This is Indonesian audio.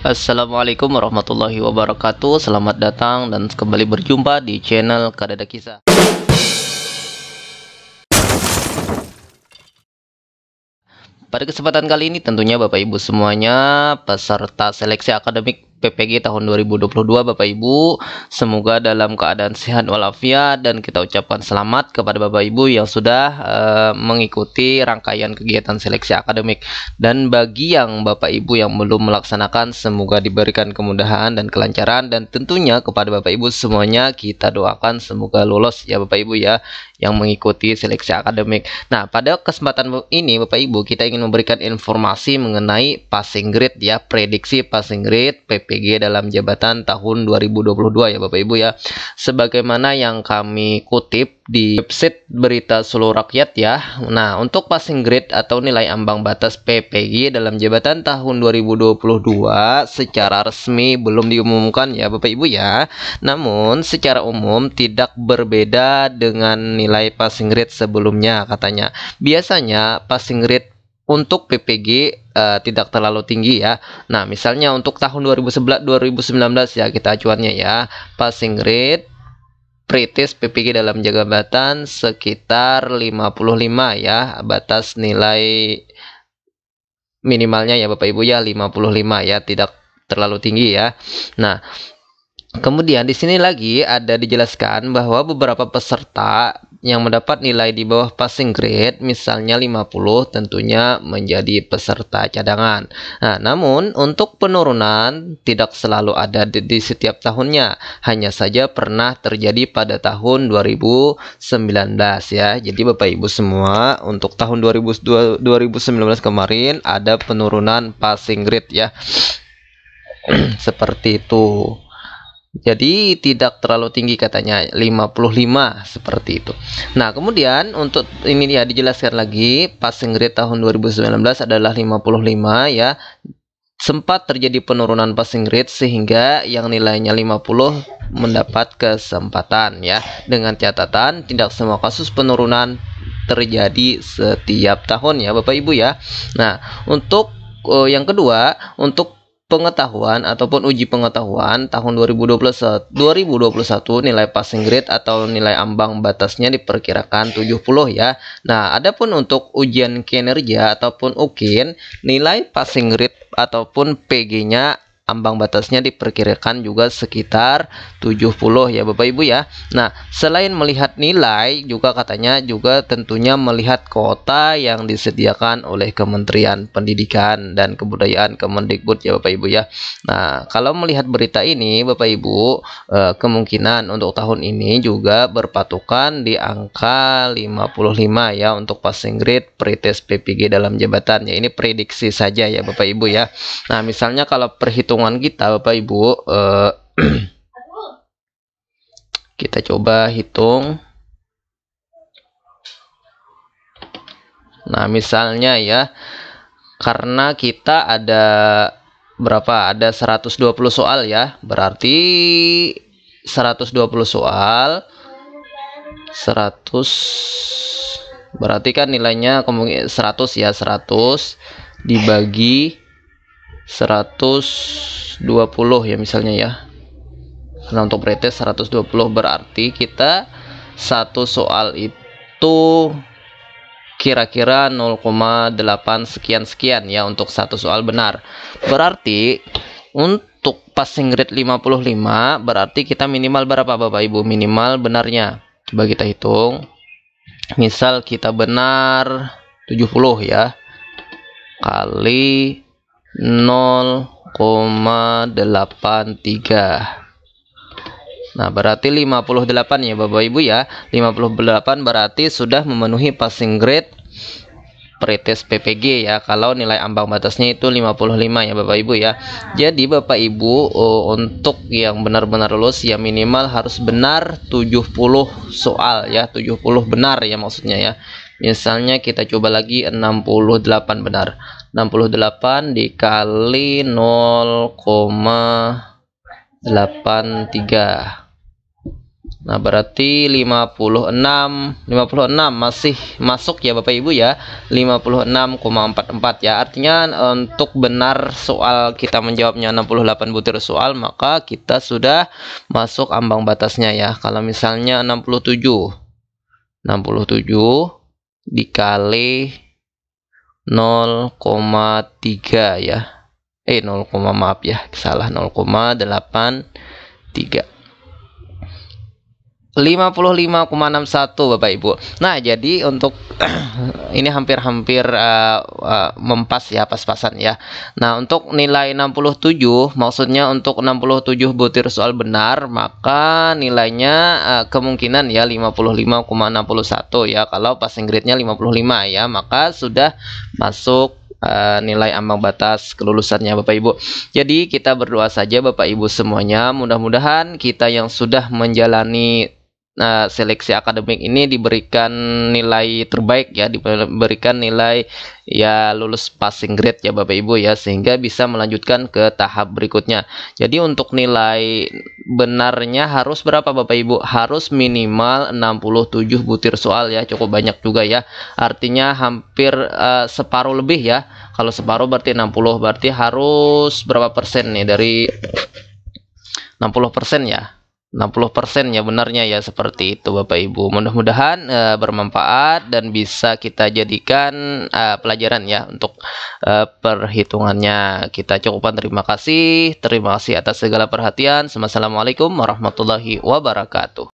Assalamualaikum warahmatullahi wabarakatuh. Selamat datang dan kembali berjumpa di channel Kadada Kisah. Pada kesempatan kali ini tentunya Bapak Ibu semuanya peserta seleksi akademik PPG tahun 2022 Bapak Ibu, semoga dalam keadaan sehat walafiat dan kita ucapkan selamat kepada Bapak Ibu yang sudah mengikuti rangkaian kegiatan seleksi akademik, dan bagi yang Bapak Ibu yang belum melaksanakan semoga diberikan kemudahan dan kelancaran, dan tentunya kepada Bapak Ibu semuanya kita doakan semoga lolos ya Bapak Ibu ya yang mengikuti seleksi akademik. Nah, pada kesempatan ini Bapak Ibu kita ingin memberikan informasi mengenai passing grade ya, prediksi passing grade PPG dalam jabatan tahun 2022 ya Bapak Ibu ya. Sebagaimana yang kami kutip di website Berita Solo Rakyat ya. Nah, untuk passing grade atau nilai ambang batas PPG dalam jabatan tahun 2022 secara resmi belum diumumkan ya Bapak Ibu ya. Namun secara umum tidak berbeda dengan nilai passing grade sebelumnya katanya. Biasanya passing grade untuk PPG tidak terlalu tinggi ya. Nah, misalnya untuk tahun 2019 ya kita acuannya ya. Passing grade pre-test PPG dalam jabatan sekitar 55 ya. Batas nilai minimalnya ya Bapak Ibu ya 55 ya, tidak terlalu tinggi ya. Nah, kemudian di sini lagi ada dijelaskan bahwa beberapa peserta yang mendapat nilai di bawah passing grade misalnya 50 tentunya menjadi peserta cadangan. Nah, namun untuk penurunan tidak selalu ada di setiap tahunnya, hanya saja pernah terjadi pada tahun 2019 ya. Jadi Bapak Ibu semua untuk tahun 2019 kemarin ada penurunan passing grade ya. Seperti itu. Jadi tidak terlalu tinggi katanya 55 seperti itu. Nah, kemudian untuk ini ya dijelaskan lagi passing grade tahun 2019 adalah 55 ya. Sempat terjadi penurunan passing grade sehingga yang nilainya 50 mendapat kesempatan ya. Dengan catatan tidak semua kasus penurunan terjadi setiap tahun ya Bapak Ibu ya. Nah, untuk yang kedua, untuk pengetahuan ataupun uji pengetahuan tahun 2021 nilai passing grade atau nilai ambang batasnya diperkirakan 70 ya. Nah, adapun untuk ujian kinerja ataupun UKIN nilai passing grade ataupun PG-nya ambang batasnya diperkirakan juga sekitar 70 ya Bapak Ibu ya. Nah, selain melihat nilai juga katanya juga tentunya melihat kuota yang disediakan oleh Kementerian Pendidikan dan Kebudayaan Kemendikbud ya Bapak Ibu ya. Nah, kalau melihat berita ini Bapak Ibu kemungkinan untuk tahun ini juga berpatokan di angka 55 ya untuk passing grade pretest PPG dalam jabatan ya. Ini prediksi saja ya Bapak Ibu ya. Nah, misalnya kalau perhitungan kita Bapak Ibu kita coba hitung. Nah, misalnya ya, karena kita ada berapa? Ada 120 soal ya. Berarti 120 soal 100 berarti kan nilainya kemungkinan 100 ya, 100 dibagi 120 ya misalnya ya. Karena untuk pretest 120 berarti kita satu soal itu kira-kira 0,8 sekian ya untuk satu soal benar. Berarti untuk passing grade 55 berarti kita minimal berapa Bapak Ibu? Minimal benarnya. Coba kita hitung. Misal kita benar 70 ya. Kali 0,83. Nah, berarti 58 ya Bapak Ibu ya. 58 berarti sudah memenuhi passing grade pretest PPG ya, kalau nilai ambang batasnya itu 55 ya Bapak Ibu ya. Jadi Bapak Ibu untuk yang benar-benar lulus ya minimal harus benar 70 soal ya, 70 benar ya maksudnya ya. Misalnya kita coba lagi 68 benar. 68 dikali 0,83. Nah, berarti 56 masih masuk ya Bapak Ibu ya. 56,44 ya. Artinya untuk benar soal kita menjawabnya 68 butir soal, maka kita sudah masuk ambang batasnya ya. Kalau misalnya 67 dikali 0,3 ya. 0, maaf ya, salah, 0,83. 55,61 Bapak Ibu. Nah, jadi untuk ini hampir-hampir mempas ya, pas-pasan ya. Nah, untuk nilai 67, maksudnya untuk 67 butir soal benar, maka nilainya kemungkinan ya 55,61 ya. Kalau passing grade-nya 55 ya, maka sudah masuk nilai ambang batas kelulusannya Bapak Ibu. Jadi kita berdoa saja Bapak Ibu semuanya, mudah-mudahan kita yang sudah menjalani seleksi akademik ini diberikan nilai terbaik ya, diberikan nilai ya lulus passing grade ya Bapak Ibu ya, sehingga bisa melanjutkan ke tahap berikutnya. Jadi untuk nilai benarnya harus berapa Bapak Ibu? Harus minimal 67 butir soal ya, cukup banyak juga ya. Artinya hampir separuh lebih ya. Kalau separuh berarti 60, berarti harus berapa persen nih dari 60% ya. 60% ya benarnya ya, seperti itu Bapak Ibu. Mudah-mudahan bermanfaat dan bisa kita jadikan pelajaran ya untuk perhitungannya. Kita cukupkan, terima kasih atas segala perhatian. Wassalamualaikum warahmatullahi wabarakatuh.